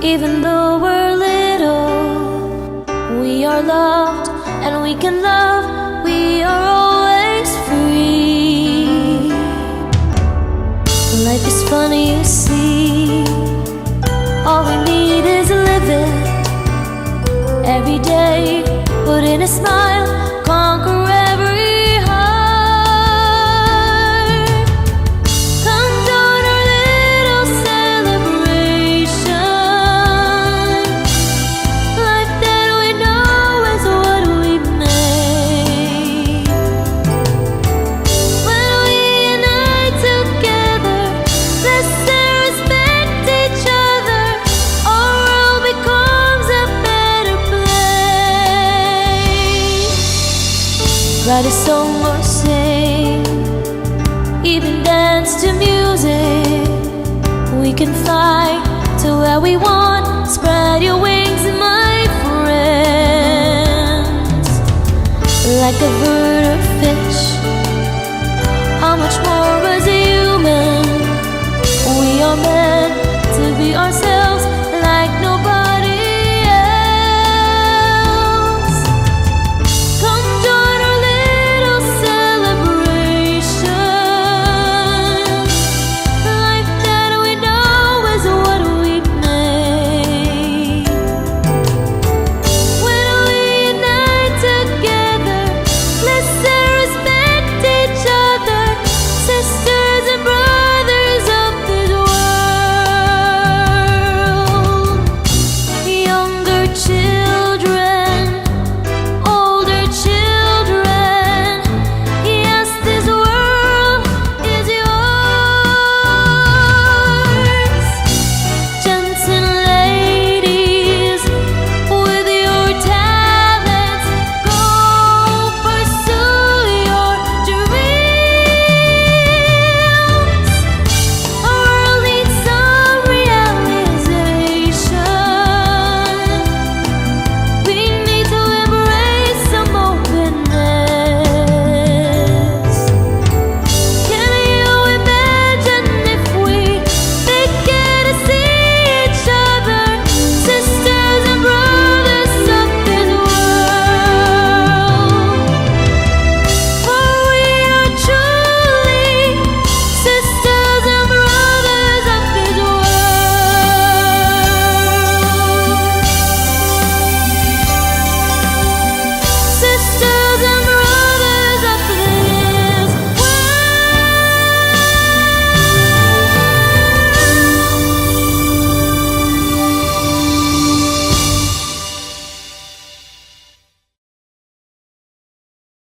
Even though we're little, we are loved and we can love. We are always free. Life is funny, you see. All we need is a living. Every day, put in a smile, conquer every heart. Come join our little celebration. Life that we know is what we made. When we unite together, let's respect each other. Our world becomes a better place. Write a song or sing, even dance to music. We can fly to where we want. Spread your wings, my friends. Like a bird or fish, how much more as a human? We are meant